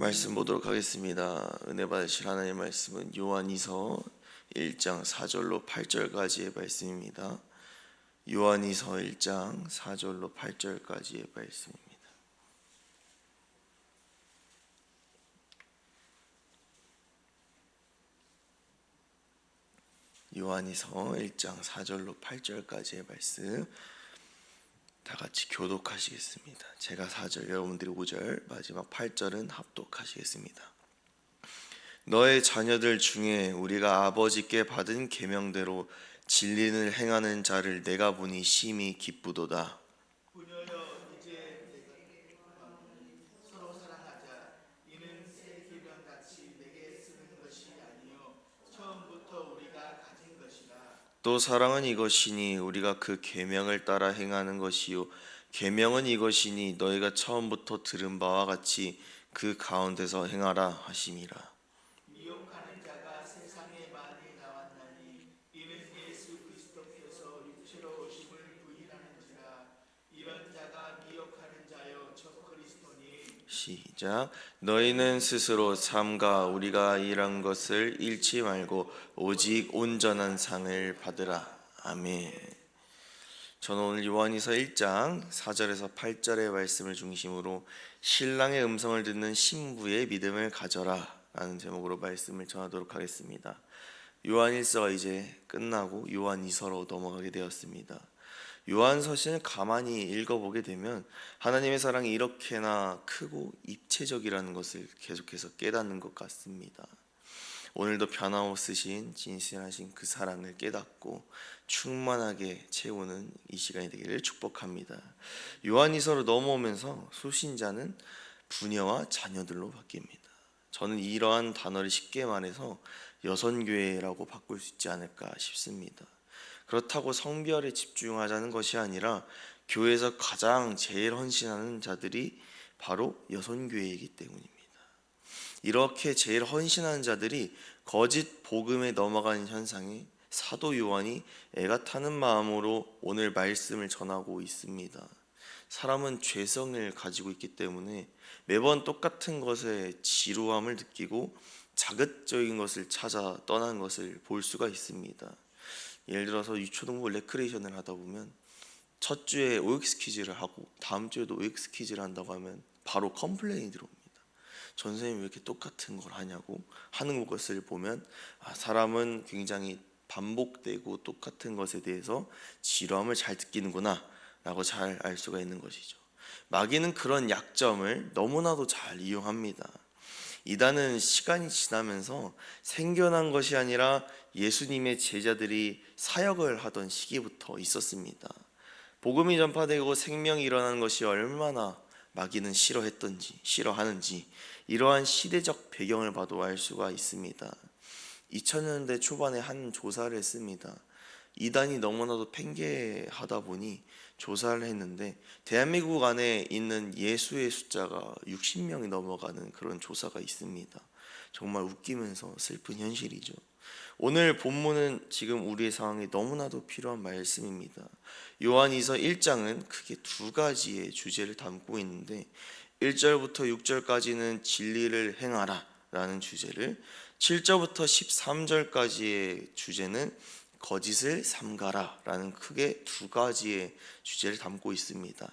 말씀 보도록 하겠습니다. 은혜 받으실 하나님의 말씀은 요한이서 1장 4절로 8절까지의 말씀입니다. 요한이서 1장 4절로 8절까지의 말씀입니다. 요한이서 1장 4절로 8절까지의 말씀 다 같이 교독하시겠습니다. 제가 4절, 여러분들이 5절, 마지막 8절은 합독하시겠습니다. 너의 자녀들 중에 우리가 아버지께 받은 계명대로 진리를 행하는 자를 내가 보니 심히 기쁘도다. 부녀여, 이제 내가 서로 사랑하자. 이는 새 계명같이 내게 쓰는 것이 아니요 처음부터 우리가 가진 것이라. 또 사랑은 이것이니 우리가 그 계명을 따라 행하는 것이요 계명은 이것이니 너희가 처음부터 들은 바와 같이 그 가운데서 행하라 하심이라. 미혹하는 자가 세상에 많이 나왔나니 이는 예수 그리스도께서 육체로 오심을 부인하는지라. 이런 자가 미혹하는 자요 저 그리스도니. 시작. 너희는 스스로 삼가 우리가 일한 것을 잃지 말고 오직 온전한 상을 받으라. 아멘. 저는 오늘 요한이서 1장 4절에서 8절의 말씀을 중심으로 신랑의 음성을 듣는 신부의 믿음을 가져라 라는 제목으로 말씀을 전하도록 하겠습니다. 요한일서가 이제 끝나고 요한이서로 넘어가게 되었습니다. 요한서신을 가만히 읽어보게 되면 하나님의 사랑이 이렇게나 크고 입체적이라는 것을 계속해서 깨닫는 것 같습니다. 오늘도 변함없으신 진실하신 그 사랑을 깨닫고 충만하게 채우는 이 시간이 되기를 축복합니다. 요한이서로 넘어오면서 소신자는 부녀와 자녀들로 바뀝니다. 저는 이러한 단어를 쉽게 말해서 여선교회라고 바꿀 수 있지 않을까 싶습니다. 그렇다고 성별에 집중하자는 것이 아니라 교회에서 가장 제일 헌신하는 자들이 바로 여선교회이기 때문입니다. 이렇게 제일 헌신하는 자들이 거짓 복음에 넘어가는 현상에 사도 요한이 애가 타는 마음으로 오늘 말씀을 전하고 있습니다. 사람은 죄성을 가지고 있기 때문에 매번 똑같은 것에 지루함을 느끼고 자극적인 것을 찾아 떠나는 것을 볼 수가 있습니다. 예를 들어서 유초등부 레크레이션을 하다 보면 첫 주에 OX 퀴즈를 하고 다음 주에도 OX 퀴즈를 한다고 하면 바로 컴플레인이 들어옵니다. 전선생님이 왜 이렇게 똑같은 걸 하냐고 하는 것을 보면 사람은 굉장히 반복되고 똑같은 것에 대해서 지루함을 잘 느끼는구나 라고 잘 알 수가 있는 것이죠. 마귀는 그런 약점을 너무나도 잘 이용합니다. 이단은 시간이 지나면서 생겨난 것이 아니라 예수님의 제자들이 사역을 하던 시기부터 있었습니다. 복음이 전파되고 생명이 일어나는 것이 얼마나 마귀는 싫어하는지 이러한 시대적 배경을 봐도 알 수가 있습니다. 2000년대 초반에 한 조사를 했습니다. 이단이 너무나도 팽개하다 보니 조사를 했는데 대한민국 안에 있는 예수의 숫자가 60명이 넘어가는 그런 조사가 있습니다. 정말 웃기면서 슬픈 현실이죠. 오늘 본문은 지금 우리의 상황에 너무나도 필요한 말씀입니다. 요한이서 1장은 크게 두 가지의 주제를 담고 있는데 1절부터 6절까지는 진리를 행하라 라는 주제를, 7절부터 13절까지의 주제는 거짓을 삼가라 라는 크게 두 가지의 주제를 담고 있습니다.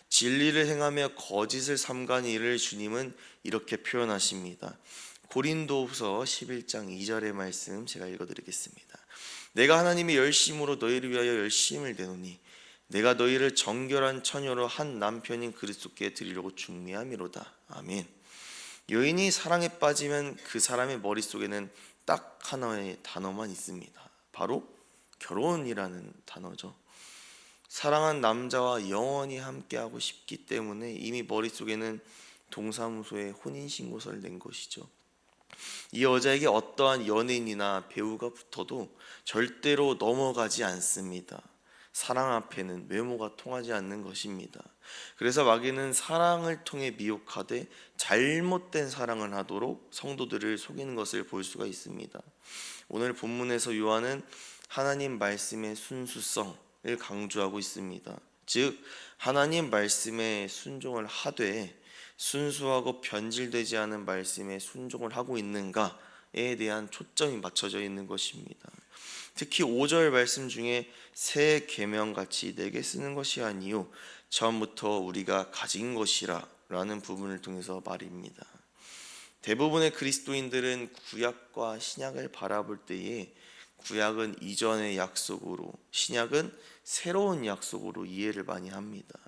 진리를 행하며 거짓을 삼가는 이를 주님은 이렇게 표현하십니다. 고린도후서 11장 2절의 말씀 제가 읽어드리겠습니다. 내가 하나님의 열심으로 너희를 위하여 열심을 내노니 내가 너희를 정결한 처녀로 한 남편인 그리스도께 드리려고 중미함이로다. 아멘. 여인이 사랑에 빠지면 그 사람의 머릿속에는 딱 하나의 단어만 있습니다. 바로 결혼이라는 단어죠. 사랑한 남자와 영원히 함께하고 싶기 때문에 이미 머릿속에는 동사무소에 혼인신고서를 낸 것이죠. 이 여자에게 어떠한 연예인이나 배우가 붙어도 절대로 넘어가지 않습니다. 사랑 앞에는 외모가 통하지 않는 것입니다. 그래서 마귀는 사랑을 통해 미혹하되 잘못된 사랑을 하도록 성도들을 속이는 것을 볼 수가 있습니다. 오늘 본문에서 요한은 하나님 말씀의 순수성을 강조하고 있습니다. 즉 하나님 말씀에 순종을 하되 순수하고 변질되지 않은 말씀에 순종을 하고 있는가에 대한 초점이 맞춰져 있는 것입니다. 특히 5절 말씀 중에 새 계명같이 내게 쓰는 것이 아니요 처음부터 우리가 가진 것이라 라는 부분을 통해서 말입니다. 대부분의 그리스도인들은 구약과 신약을 바라볼 때에 구약은 이전의 약속으로, 신약은 새로운 약속으로 이해를 많이 합니다.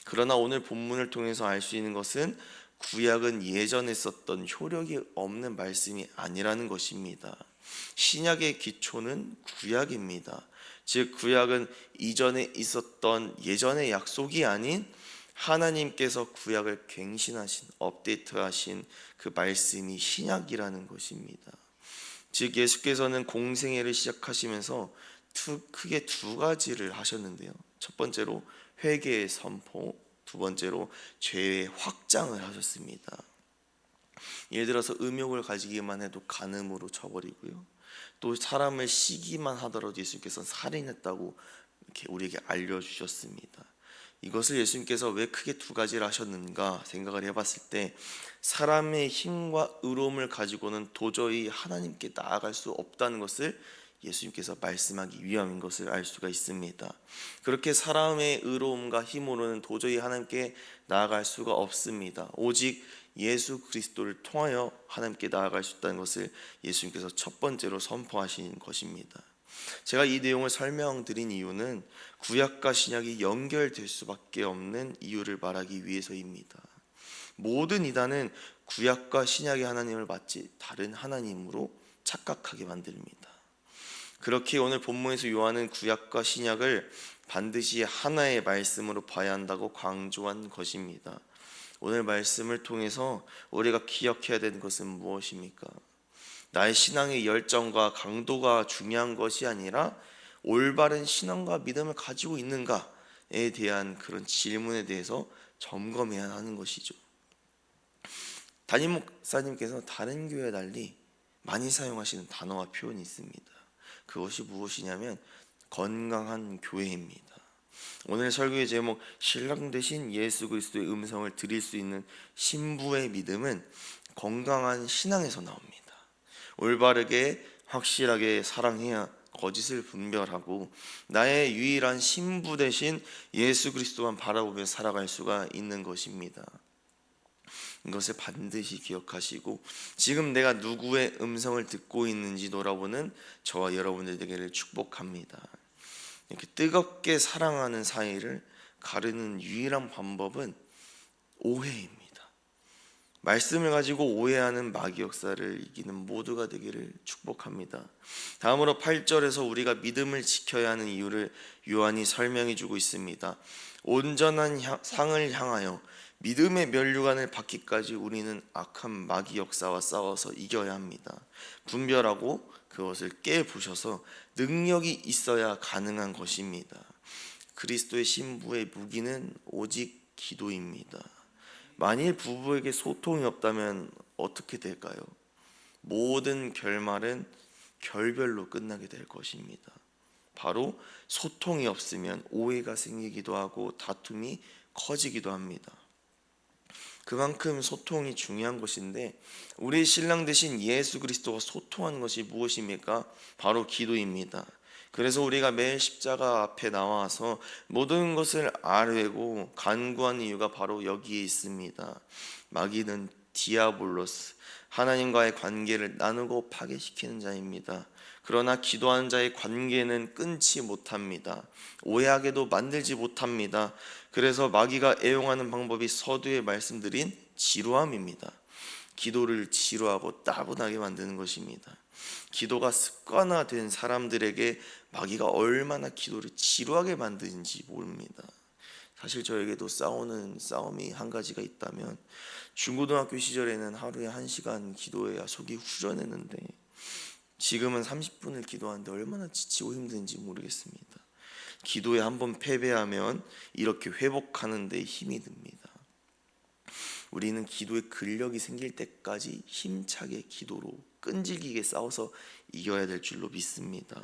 그러나 오늘 본문을 통해서 알 수 있는 것은 구약은 예전에 썼던 효력이 없는 말씀이 아니라는 것입니다. 신약의 기초는 구약입니다. 즉 구약은 이전에 있었던 예전의 약속이 아닌 하나님께서 구약을 갱신하신, 업데이트하신 그 말씀이 신약이라는 것입니다. 즉 예수께서는 공생애를 시작하시면서 크게 두 가지를 하셨는데요. 첫 번째로 회개의 선포, 두 번째로 죄의 확장을 하셨습니다. 예를 들어서 음욕을 가지기만 해도 간음으로 쳐버리고요. 또 사람을 시기만 하더라도 예수님께서 살인했다고 이렇게 우리에게 알려주셨습니다. 이것을 예수님께서 왜 크게 두 가지를 하셨는가 생각을 해봤을 때 사람의 힘과 의로움을 가지고는 도저히 하나님께 나아갈 수 없다는 것을 예수님께서 말씀하기 위함인 것을 알 수가 있습니다. 그렇게 사람의 의로움과 힘으로는 도저히 하나님께 나아갈 수가 없습니다. 오직 예수 그리스도를 통하여 하나님께 나아갈 수 있다는 것을 예수님께서 첫 번째로 선포하신 것입니다. 제가 이 내용을 설명드린 이유는 구약과 신약이 연결될 수밖에 없는 이유를 말하기 위해서입니다. 모든 이단은 구약과 신약의 하나님을 마치 다른 하나님으로 착각하게 만듭니다. 그렇게 오늘 본문에서 요한은 구약과 신약을 반드시 하나의 말씀으로 봐야 한다고 강조한 것입니다. 오늘 말씀을 통해서 우리가 기억해야 되는 것은 무엇입니까? 나의 신앙의 열정과 강도가 중요한 것이 아니라 올바른 신앙과 믿음을 가지고 있는가에 대한 그런 질문에 대해서 점검해야 하는 것이죠. 담임 목사님께서 다른 교회와 달리 많이 사용하시는 단어와 표현이 있습니다. 그것이 무엇이냐면 건강한 교회입니다. 오늘 설교의 제목 신랑 되신 예수 그리스도의 음성을 들을 수 있는 신부의 믿음은 건강한 신앙에서 나옵니다. 올바르게 확실하게 사랑해야 거짓을 분별하고 나의 유일한 신부 되신 예수 그리스도만 바라보며 살아갈 수가 있는 것입니다. 이것을 반드시 기억하시고 지금 내가 누구의 음성을 듣고 있는지 돌아보는 저와 여러분들 되기를 축복합니다. 이렇게 뜨겁게 사랑하는 사이를 가르는 유일한 방법은 오해입니다. 말씀을 가지고 오해하는 마귀 역사를 이기는 모두가 되기를 축복합니다. 다음으로 8절에서 우리가 믿음을 지켜야 하는 이유를 요한이 설명해 주고 있습니다. 온전한 상을 향하여 믿음의 면류관을 받기까지 우리는 악한 마귀 역사와 싸워서 이겨야 합니다. 분별하고 그것을 깨부셔서 능력이 있어야 가능한 것입니다. 그리스도의 신부의 무기는 오직 기도입니다. 만일 부부에게 소통이 없다면 어떻게 될까요? 모든 결말은 결별로 끝나게 될 것입니다. 바로 소통이 없으면 오해가 생기기도 하고 다툼이 커지기도 합니다. 그만큼 소통이 중요한 것인데 우리 신랑 되신 예수 그리스도가 소통하는 것이 무엇입니까? 바로 기도입니다. 그래서 우리가 매일 십자가 앞에 나와서 모든 것을 아뢰고 간구하는 이유가 바로 여기에 있습니다. 마귀는 디아블로스, 하나님과의 관계를 나누고 파괴시키는 자입니다. 그러나 기도하는 자의 관계는 끊지 못합니다. 오해하게도 만들지 못합니다. 그래서 마귀가 애용하는 방법이 서두에 말씀드린 지루함입니다. 기도를 지루하고 따분하게 만드는 것입니다. 기도가 습관화된 사람들에게 마귀가 얼마나 기도를 지루하게 만드는지 모릅니다. 사실 저에게도 싸우는 싸움이 한 가지가 있다면 중고등학교 시절에는 하루에 1시간 기도해야 속이 후련했는데 지금은 30분을 기도하는데 얼마나 지치고 힘든지 모르겠습니다. 기도에 한번 패배하면 이렇게 회복하는 데 힘이 듭니다. 우리는 기도에 근력이 생길 때까지 힘차게 기도로 끈질기게 싸워서 이겨야 될 줄로 믿습니다.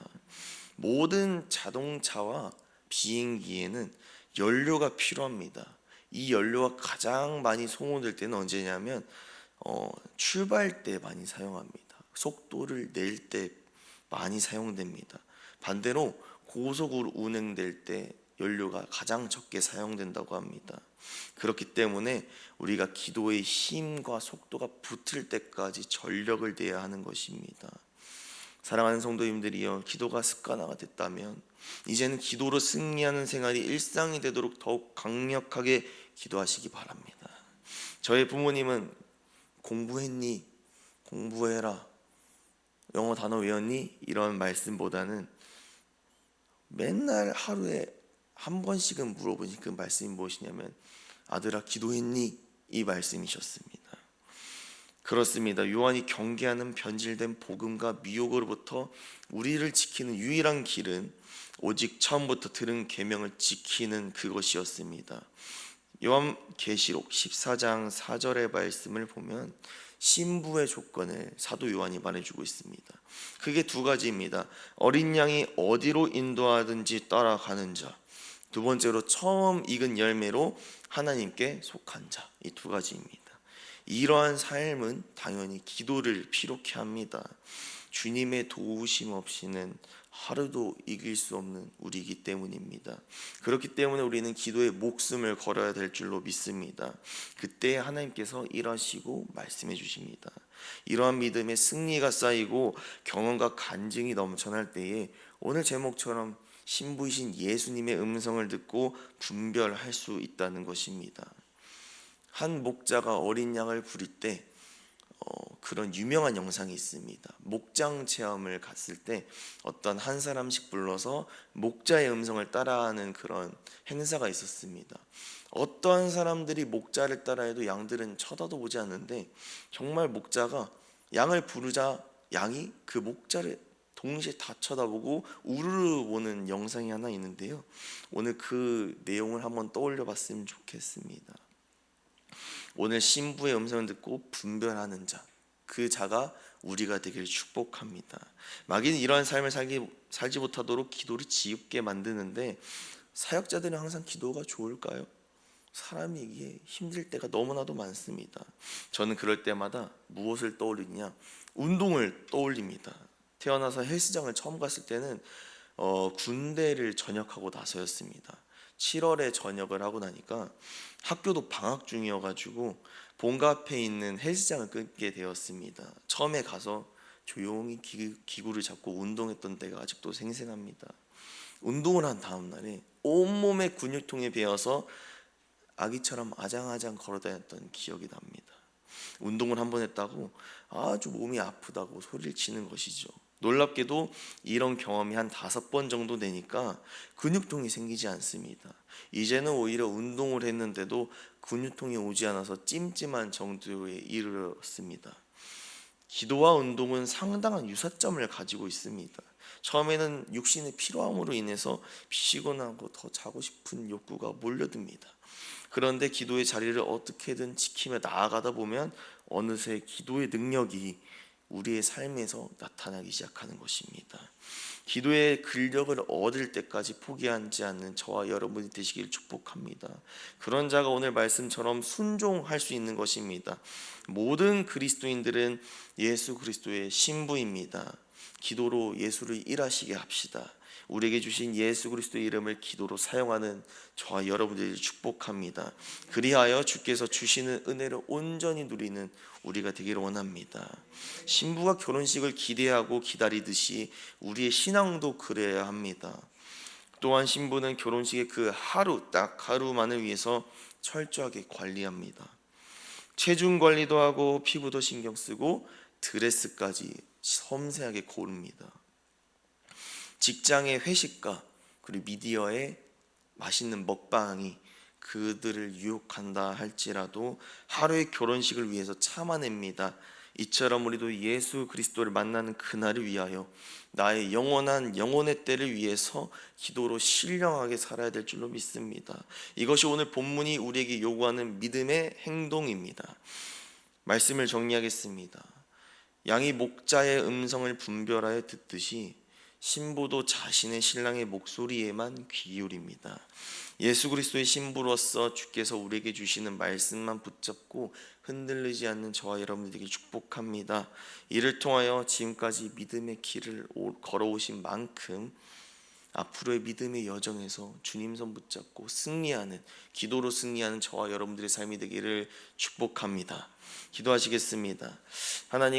모든 자동차와 비행기에는 연료가 필요합니다. 이 연료가 가장 많이 소모될 때는 언제냐면 출발 때 많이 사용합니다. 속도를 낼 때 많이 사용됩니다. 반대로 고속으로 운행될 때 연료가 가장 적게 사용된다고 합니다. 그렇기 때문에 우리가 기도의 힘과 속도가 붙을 때까지 전력을 내야 하는 것입니다. 사랑하는 성도님들이여, 기도가 습관화가 됐다면 이제는 기도로 승리하는 생활이 일상이 되도록 더욱 강력하게 기도하시기 바랍니다. 저의 부모님은 공부했니? 공부해라. 영어 단어 외웠니? 이런 말씀보다는 맨날 하루에 한 번씩은 물어보신 그 말씀이 무엇이냐면 아들아 기도했니? 이 말씀이셨습니다. 그렇습니다. 요한이 경계하는 변질된 복음과 미혹으로부터 우리를 지키는 유일한 길은 오직 처음부터 들은 계명을 지키는 그것이었습니다. 요한계시록 14장 4절의 말씀을 보면 신부의 조건을 사도 요한이 말해주고 있습니다. 그게 두 가지입니다. 어린 양이 어디로 인도하든지 따라가는 자, 두 번째로 처음 익은 열매로 하나님께 속한 자, 이 두 가지입니다. 이러한 삶은 당연히 기도를 필요케 합니다. 주님의 도우심 없이는 하루도 이길 수 없는 우리이기 때문입니다. 그렇기 때문에 우리는 기도에 목숨을 걸어야 될 줄로 믿습니다. 그때 하나님께서 일하시고 말씀해 주십니다. 이러한 믿음의 승리가 쌓이고 경험과 간증이 넘쳐날 때에 오늘 제목처럼 신부이신 예수님의 음성을 듣고 분별할 수 있다는 것입니다. 한 목자가 어린 양을 부릴 때 그런 유명한 영상이 있습니다. 목장 체험을 갔을 때 어떤 한 사람씩 불러서 목자의 음성을 따라하는 그런 행사가 있었습니다. 어떠한 사람들이 목자를 따라해도 양들은 쳐다도 보지 않는데 정말 목자가 양을 부르자 양이 그 목자를 동시에 다 쳐다보고 우르르 보는 영상이 하나 있는데요. 오늘 그 내용을 한번 떠올려 봤으면 좋겠습니다. 오늘 신부의 음성을 듣고 분별하는 자, 그 자가 우리가 되기를 축복합니다. 마귀는 이러한 삶을 살지 못하도록 기도를 지겹게 만드는데 사역자들은 항상 기도가 좋을까요? 사람이 이게 힘들 때가 너무나도 많습니다. 저는 그럴 때마다 무엇을 떠올리냐? 운동을 떠올립니다. 태어나서 헬스장을 처음 갔을 때는 군대를 전역하고 나서였습니다. 7월에 전역을 하고 나니까 학교도 방학 중이어가지고 본가 앞에 있는 헬스장을 끊게 되었습니다. 처음에 가서 조용히 기구를 잡고 운동했던 때가 아직도 생생합니다. 운동을 한 다음 날에 온몸의 근육통에 베어서 아기처럼 아장아장 걸어다녔던 기억이 납니다. 운동을 한 번 했다고 아주 몸이 아프다고 소리를 치는 것이죠. 놀랍게도 이런 경험이 한 5번 정도 되니까 근육통이 생기지 않습니다. 이제는 오히려 운동을 했는데도 근육통이 오지 않아서 찜찜한 정도에 이르렀습니다. 기도와 운동은 상당한 유사점을 가지고 있습니다. 처음에는 육신의 피로함으로 인해서 피곤하고 더 자고 싶은 욕구가 몰려듭니다. 그런데 기도의 자리를 어떻게든 지키며 나아가다 보면 어느새 기도의 능력이 우리의 삶에서 나타나기 시작하는 것입니다. 기도의 근력을 얻을 때까지 포기하지 않는 저와 여러분이 되시길 축복합니다. 그런 자가 오늘 말씀처럼 순종할 수 있는 것입니다. 모든 그리스도인들은 예수 그리스도의 신부입니다. 기도로 예수를 일하시게 합시다. 우리에게 주신 예수 그리스도의 이름을 기도로 사용하는 저와 여러분들을 축복합니다. 그리하여 주께서 주시는 은혜를 온전히 누리는 우리가 되기를 원합니다. 신부가 결혼식을 기대하고 기다리듯이 우리의 신앙도 그래야 합니다. 또한 신부는 결혼식의 그 딱 하루만을 위해서 철저하게 관리합니다. 체중 관리도 하고 피부도 신경 쓰고 드레스까지 섬세하게 고릅니다. 직장의 회식과 그리고 미디어의 맛있는 먹방이 그들을 유혹한다 할지라도 하루의 결혼식을 위해서 참아냅니다. 이처럼 우리도 예수 그리스도를 만나는 그날을 위하여 나의 영원의 때를 위해서 기도로 신령하게 살아야 될 줄로 믿습니다. 이것이 오늘 본문이 우리에게 요구하는 믿음의 행동입니다. 말씀을 정리하겠습니다. 양이 목자의 음성을 분별하여 듣듯이 신부도 자신의 신랑의 목소리에만 귀 기울입니다. 예수 그리스도의 신부로서 주께서 우리에게 주시는 말씀만 붙잡고 흔들리지 않는 저와 여러분들에게 축복합니다. 이를 통하여 지금까지 믿음의 길을 걸어오신 만큼 앞으로의 믿음의 여정에서 주님 손 붙잡고 승리하는, 기도로 승리하는 저와 여러분들의 삶이 되기를 축복합니다. 기도하시겠습니다. 하나님,